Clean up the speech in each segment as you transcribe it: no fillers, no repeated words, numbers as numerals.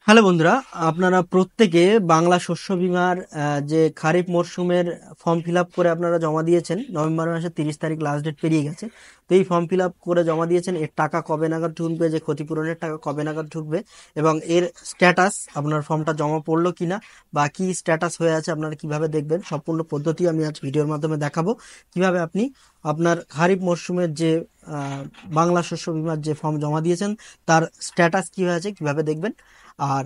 Hello বন্ধুরা, আপনারা প্রত্যেকে বাংলা শস্য বীমার যে খারিফ মরশুমের ফর্ম ফিল আপ করে আপনারা জমা দিয়েছেন। নভেম্বর মাসের 30 তারিখ লাস্ট ডেট পেরিয়ে গেছে। তো এই ফর্ম ফিল আপ করে জমা দিয়েছেন, এর টাকা কবে নাগাদ ঢুকবে, যে ক্ষতিপূরণের টাকা কবে নাগাদ ঢুকবে এবং এর স্ট্যাটাস, আপনার ফর্মটা জমা পড়লো কিনা বা কি স্ট্যাটাস হয়ে আছে আপনারা কিভাবে দেখবেন, সম্পূর্ণ পদ্ধতি আমি আজ ভিডিওর মাধ্যমে দেখাবো। কিভাবে আপনি আপনার খারিফ মরশুমের যে বাংলা শস্য বীমার যে ফর্ম জমা দিয়েছেন তার স্ট্যাটাস কি হয়েছে কিভাবে দেখবেন, আর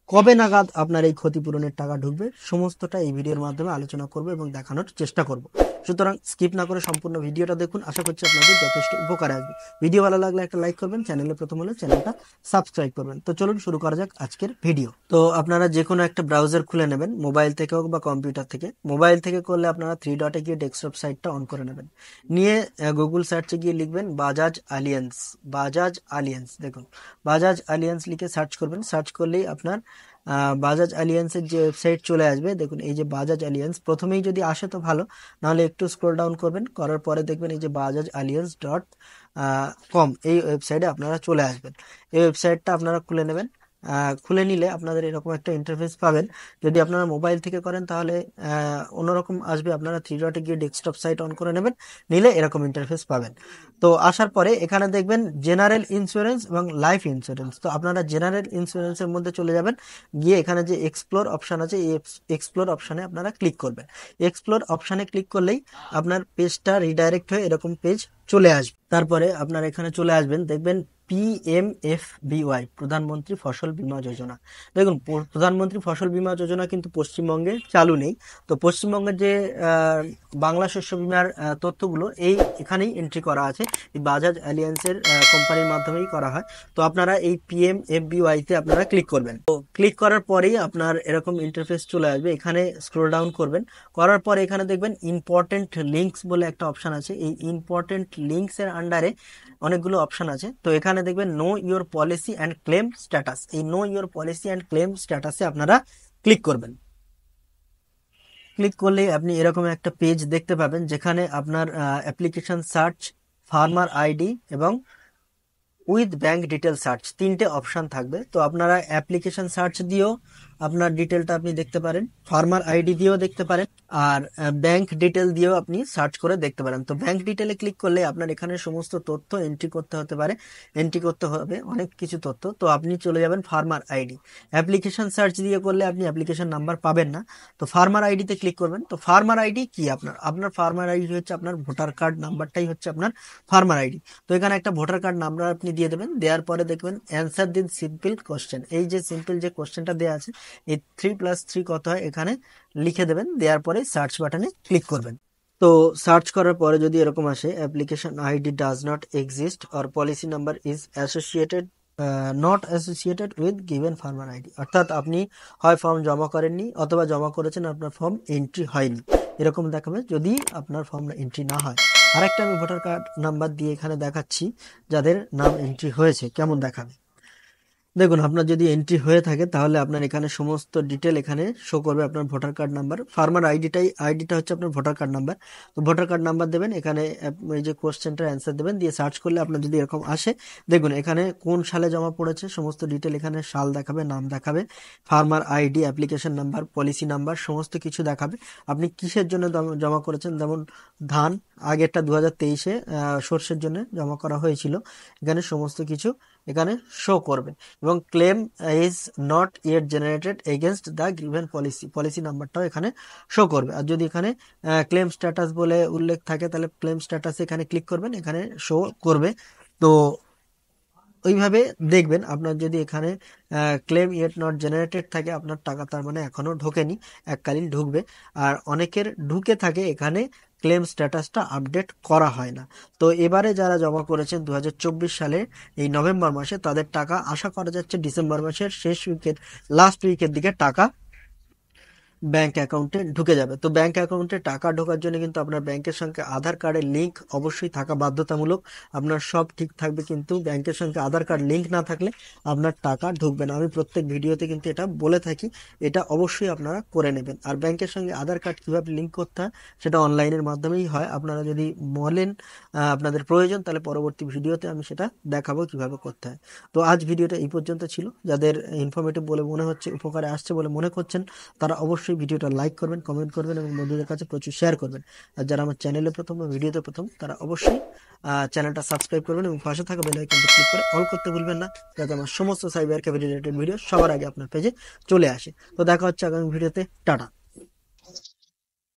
কবে নাগাদ আপনার এই ক্ষতিপূরণের টাকা ঢুকবে, সমস্তটা এই ভিডিওর মাধ্যমে আলোচনা করব এবং দেখানোর চেষ্টা করব। সুতরাং স্কিপ না করে সম্পূর্ণ ভিডিওটা দেখুন, আশা করছি আপনাদের যথেষ্ট উপকারে আসবে। ভিডিও ভালো লাগলে একটা লাইক করবেন, চ্যানেলে প্রথম হলে চ্যানেলটা সাবস্ক্রাইব করবেন। তো চলুন শুরু করা যাক আজকের ভিডিও। তো আপনারা যে কোনো একটা ব্রাউজার খুলে নেবেন, মোবাইল থেকে হোক বা কম্পিউটার থেকে। মোবাইল থেকে করলে আপনারা 3 ডটে গিয়ে ডেস্কটপ সাইটটা অন করে নেবেন, নিয়ে গুগল সার্চে গিয়ে লিখবেন বাজাজ আলিয়ান্স। বাজাজ আলিয়ান্স, দেখুন বাজাজ আলিয়ান্স লিখে সার্চ করবেন। সার্চ করলেই আপনার বাজাজ আলিয়ান্সের যে ওয়েবসাইট চলে আসবে। দেখুন এই যে বাজাজ আলিয়ান্স, প্রথমেই যদি আসে তো ভালো, নাহলে একটু স্ক্রল ডাউন করবেন, করার পরে দেখবেন এই যে বাজাজ আলিয়ান্স .com, এই ওয়েবসাইটে আপনারা চলে আসবেন। এই ওয়েবসাইটটা আপনারা খুলে নেবেন। খুলে নিলে আপনাদের এরকম একটা ইন্টারফেস পাবেন। যদি আপনারা মোবাইল থেকে করেন তাহলে অন্যরকম আসবে। আপনারা 3 ডটে গিয়ে ডেস্কটপ সাইট অন করে নেবেন, নিলে এরকম ইন্টারফেস পাবেন। তো আসার পরে এখানে দেখবেন জেনারেল ইন্স্যুরেন্স এবং লাইফ ইন্স্যুরেন্স। তো আপনারা জেনারেল ইন্স্যুরেন্সের মধ্যে চলে যাবেন, গিয়ে এখানে যে এক্সপ্লোর অপশান আছে, এই এক্সপ্লোর অপশানে আপনারা ক্লিক করবেন। এক্সপ্লোর অপশানে ক্লিক করলেই আপনার পেজটা রিডাইরেক্ট হয়ে এরকম পেজ চলে আসবে। তারপরে আপনার এখানে চলে আসবেন, দেখবেন PMFBY, প্রধানমন্ত্রী ফসল বীমা যোজনা। দেখুন প্রধানমন্ত্রী ফসল বীমা যোজনা কিন্তু পশ্চিমবঙ্গে চালু নেই। তো পশ্চিমবঙ্গের যে বাংলা শস্য বীমার তথ্যগুলো এই এখানেই এন্ট্রি করা আছে, এই বাজাজ অ্যালিয়েন্সের কোম্পানির মাধ্যমেই করা হয়। তো আপনারা এই PMFBY তে আপনারা ক্লিক করবেন। তো ক্লিক করার পরেই আপনার এরকম ইন্টারফেস চলে আসবে। এখানে স্ক্রল ডাউন করবেন, করার পরে এখানে দেখবেন ইম্পর্টেন্ট লিঙ্কস বলে একটা অপশন আছে। এই ইম্পর্টেন্ট লিঙ্কস এর আন্ডারে অনেকগুলো অপশন আছে। তো এখানে দেখবেন know your policy and claim status. এই know your policy and claim স্ট্যাটাসে আপনারা ক্লিক করবেন। ক্লিক করলেই আপনি এরকম একটা পেজ দেখতে পাবেন, যেখানে আপনার অ্যাপ্লিকেশন সার্চ, ফার্মার আইডি এবং উইথ ব্যাংক ডিটেল সার্চ, তিনটে অপশন থাকবে। তো আপনারা অ্যাপ্লিকেশন সার্চ দিয়েও আপনার ডিটেলটা আপনি দেখতে পারেন, ফার্মার আইডি দিয়েও দেখতে পারেন, আর ব্যাংক ডিটেল দিয়েও আপনি সার্চ করে দেখতে পারেন। তো ব্যাংক ডিটেলে ক্লিক করলে আপনার এখানে সমস্ত তথ্য এন্ট্রি করতে হতে পারে, এন্ট্রি করতে হবে অনেক কিছু তথ্য। তো আপনি চলে যাবেন ফার্মার আইডি। অ্যাপ্লিকেশন সার্চ দিয়ে করলে আপনি অ্যাপ্লিকেশন নাম্বার পাবেন না। তো ফার্মার আইডিতে ক্লিক করবেন। তো ফার্মার আইডি কি, আপনার আপনার ফার্মার আইডি হচ্ছে আপনার ভোটার কার্ড নাম্বারটাই হচ্ছে আপনার ফার্মার আইডি। তো এখানে একটা ভোটার কার্ড নাম্বার আপনি দিয়ে দেবেন। দেওয়ার পরে দেখবেন অ্যান্সার দিন সিম্পল কোশ্চেন, এই যে সিম্পল যে কোশ্চেনটা দেওয়া আছে, এই 3+3 কত হয় এখানে লিখে দেবেন। দেওয়ার পরে সার্চ বাটনে ক্লিক করবেন। তো সার্চ করার পরে যদি এরকম আসে, application ID does not exist or policy number is associated not associated with given farmer ID, অর্থাৎ আপনি হয় ফর্ম জমা করেননি অথবা জমা করেছেন আপনার ফর্ম এন্ট্রি হয়নি, এরকম দেখাবে যদি আপনার ফর্ম এন্ট্রি না হয়। আরেকটা আমি ভোটার কার্ড নাম্বার দিয়ে এখানে দেখাচ্ছি, যাদের নাম এন্ট্রি হয়েছে কেমন দেখাবে। দেখুন আপনার যদি এন্ট্রি হয়ে থাকে তাহলে আপনার এখানে সমস্ত ডিটেল এখানে শো করবে, আপনার ভোটার কার্ড নাম্বার, ফার্মার আইডিটা হচ্ছে আপনার ভোটার কার্ড নাম্বার। তো ভোটার কার্ড নাম্বার দেবেন, এখানে এই যে কোশ্চেনটার অ্যান্সার দেবেন, দিয়ে সার্চ করলে আপনার যদি এরকম আসে, দেখুন এখানে কোন সালে জমা পড়েছে সমস্ত ডিটেল এখানে সাল দেখাবে, নাম দেখাবে, farmer ID, application number, policy number, সমস্ত কিছু দেখাবে। আপনি কিসের জন্য জমা করেছেন, যেমন ধান, আগেরটা 2023-এ সর্ষের জন্য জমা করা হয়েছিল, এখানে সমস্ত কিছু এখানে শো করবে। এবং claim is not yet generated against the given policy, policy নাম্বারটাও এখানে শো করবে। আর যদি এখানে ক্লেম স্ট্যাটাস বলে উল্লেখ থাকে তাহলে ক্লেম স্ট্যাটাসে এখানে ক্লিক করবেন, এখানে শো করবে। তো ওইভাবে দেখবেন আপনার যদি এখানে ক্লেম ইয়েট নট জেনারেটেড থাকে, আপনার টাকা তার মানে এখনো ঢোকেনি, এককালীন ঢুকবে। আর অনেকের ঢুকে থাকে, এখানে ক্লেম স্ট্যাটাসটা আপডেট করা হয় না। তো এবারে যারা জমা করেছেন 2024 সালে এই নভেম্বর মাসে, তাদের টাকা আশা করা যাচ্ছে ডিসেম্বর মাসের শেষ উইকের, লাস্ট উইকের দিকে টাকা ব্যাংক অ্যাকাউন্টে ঢুকে যাবে। তো ব্যাংক অ্যাকাউন্টে টাকা ঢোকার জন্য কিন্তু আপনার ব্যাংকের সঙ্গে আধার কার্ডের লিঙ্ক অবশ্যই থাকা বাধ্যতামূলক। আপনার সব ঠিক থাকবে, কিন্তু ব্যাংকের সঙ্গে আধার কার্ড লিঙ্ক না থাকলে আপনার টাকা ঢুকবে না। আমি প্রত্যেক ভিডিওতে কিন্তু এটা বলে থাকি, এটা অবশ্যই আপনারা করে নেবেন। আর ব্যাংকের সঙ্গে আধার কার্ড কীভাবে লিঙ্ক করতে হয় সেটা অনলাইনের মাধ্যমেই হয়। আপনারা যদি বলেন আপনাদের প্রয়োজন, তাহলে পরবর্তী ভিডিওতে আমি সেটা দেখাবো কিভাবে করতে হয়। তো আজ ভিডিওটা এই পর্যন্ত ছিল। যাদের ইনফরমেটিভ বলে মনে হচ্ছে, উপকারে আসছে বলে মনে করছেন, তারা অবশ্যই ভিডিওটা লাইক করবেন, কমেন্ট করবেন এবং বন্ধুদের কাছে প্রচুর শেয়ার করবেন। আর যারা আমার চ্যানেলে প্রথম বা ভিডিওতে প্রথম, তারা অবশ্যই চ্যানেলটা সাবস্ক্রাইব করবেন এবং পাশে থাকা বেল আইকনটি ক্লিক করে অল করতে ভুলবেন না, যাতে আমার সমস্ত সাইবার ক্যাফে রিলেটেড ভিডিও সবার আগে আপনার পেজে চলে আসে। তো দেখা হচ্ছে আগামী ভিডিওতে। টাটা।